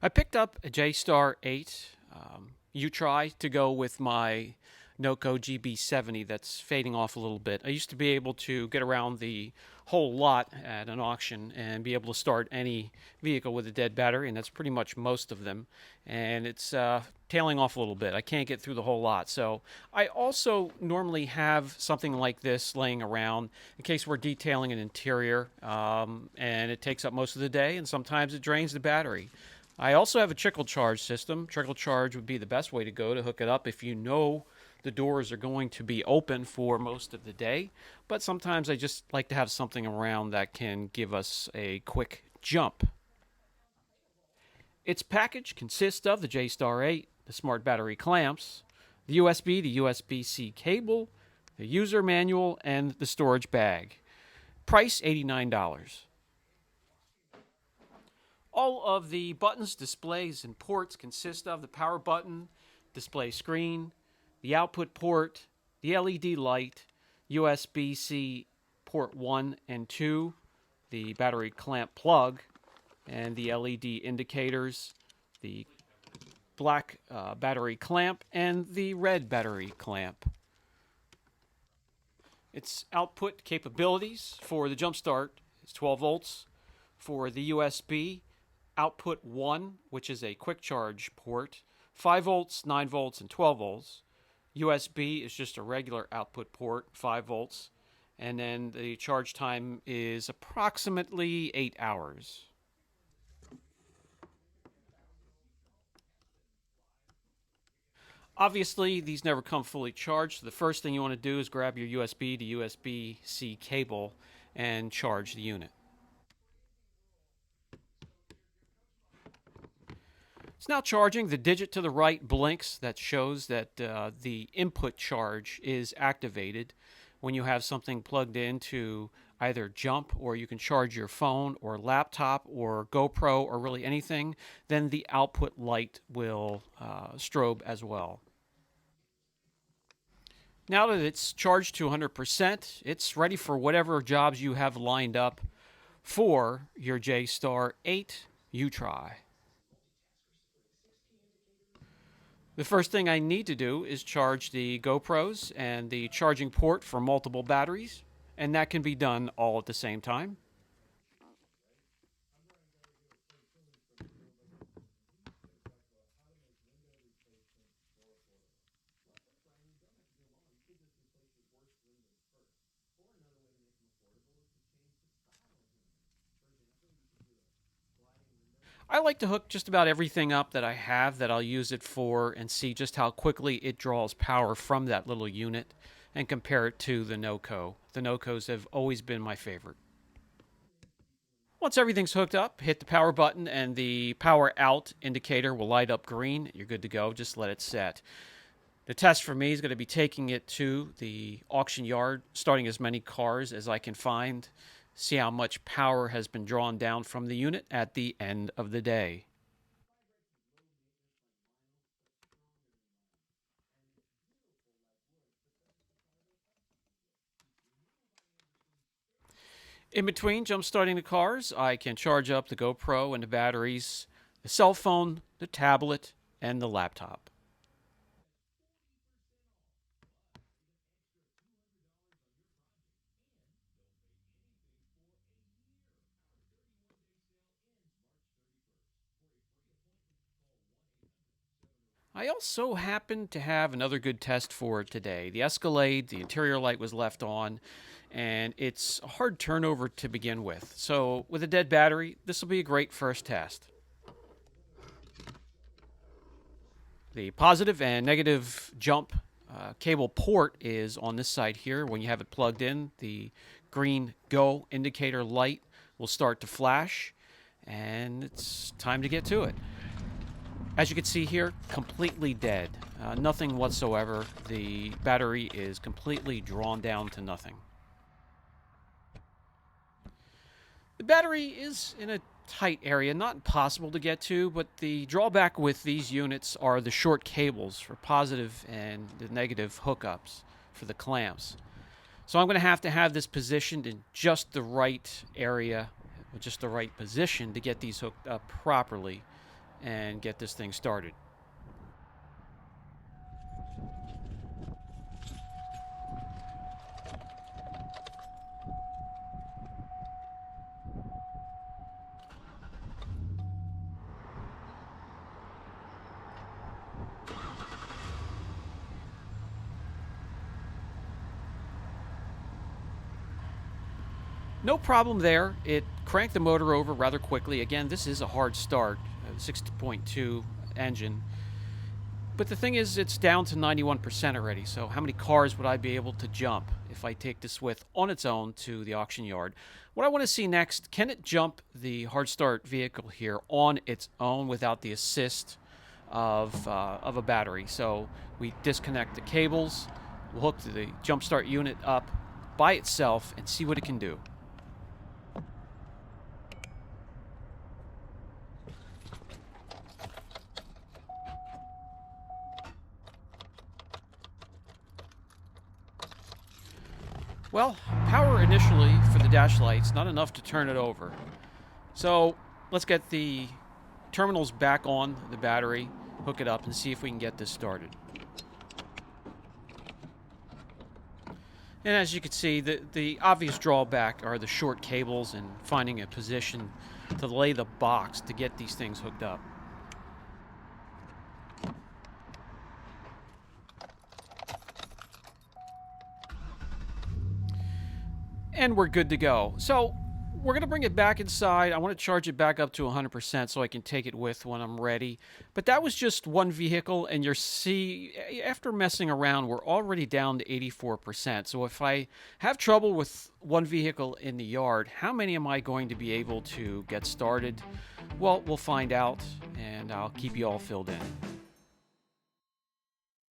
I picked up a JSTAR 8 UTRAI to go with my NOCO GB70 that's fading off a little bit. I used to be able to get around the whole lot at an auction and be able to start any vehicle with a dead battery, and that's pretty much most of them. And it's tailing off a little bit. I can't get through the whole lot. So I also normally have something like this laying around in case we're detailing an interior, and it takes up most of the day, and sometimes it drains the battery. I also have a trickle charge system. Trickle charge would be the best way to go to hook it up if you know the doors are going to be open for most of the day. But sometimes I just like to have something around that can give us a quick jump. Its package consists of the JSTAR 8, the smart battery clamps, the USB to USB-C cable, the user manual, and the storage bag. Price $89. All of the buttons, displays, and ports consist of the power button, display screen, the output port, the LED light, USB-C port 1 and 2, the battery clamp plug, and the LED indicators, the black battery clamp, and the red battery clamp. Its output capabilities for the jump start is 12 volts. For the USB, output 1, which is a quick charge port, 5 volts, 9 volts, and 12 volts. USB is just a regular output port, 5 volts. And then the charge time is approximately 8 hours. Obviously, these never come fully charged. So the first thing you want to do is grab your USB to USB-C cable and charge the unit. It's now charging. The digit to the right blinks. That shows that the input charge is activated. When you have something plugged into either jump, or you can charge your phone or laptop or GoPro or really anything, then the output light will strobe as well. Now that it's charged to 100%, it's ready for whatever jobs you have lined up for your JSTAR 8 UTRAI. The first thing I need to do is charge the GoPros and the charging port for multiple batteries, and that can be done all at the same time. I like to hook just about everything up that I have that I'll use it for and see just how quickly it draws power from that little unit and compare it to the NOCO. The NOCOs have always been my favorite. Once everything's hooked up, hit the power button and the power out indicator will light up green. You're good to go. Just let it set. The test for me is going to be taking it to the auction yard, starting as many cars as I can find, see how much power has been drawn down from the unit at the end of the day. In between jump starting the cars, I can charge up the GoPro and the batteries, the cell phone, the tablet, and the laptop. I also happen to have another good test for today. The Escalade, the interior light was left on, and it's a hard turnover to begin with. So with a dead battery, this will be a great first test. The positive and negative jump cable port is on this side here. When you have it plugged in, the green go indicator light will start to flash, and it's time to get to it. As you can see here, completely dead. Nothing whatsoever. The battery is completely drawn down to nothing. The battery is in a tight area, not impossible to get to, but the drawback with these units are the short cables for positive and the negative hookups for the clamps. So I'm going to have this positioned in just the right area, just the right position to get these hooked up properly. and get this thing started. No problem there. It cranked the motor over rather quickly. Again, this is a hard start, 6.2 engine. But the thing is, it's down to 91% already. So how many cars would I be able to jump if I take this with on its own to the auction yard? What I want to see next, can it jump the hard start vehicle here on its own without the assist of a battery? So we disconnect the cables, we'll hook the jump start unit up by itself and see what it can do. Well, power initially for the dash lights, not enough to turn it over. So let's get the terminals back on the battery, hook it up, and see if we can get this started. And as you can see, the obvious drawback are the short cables and finding a position to lay the box to get these things hooked up. And we're good to go. So we're going to bring it back inside. I want to charge it back up to 100% so I can take it with when I'm ready. But that was just one vehicle, and you'll see, after messing around, we're already down to 84%. So if I have trouble with one vehicle in the yard, how many am I going to be able to get started? Well, we'll find out, and I'll keep you all filled in.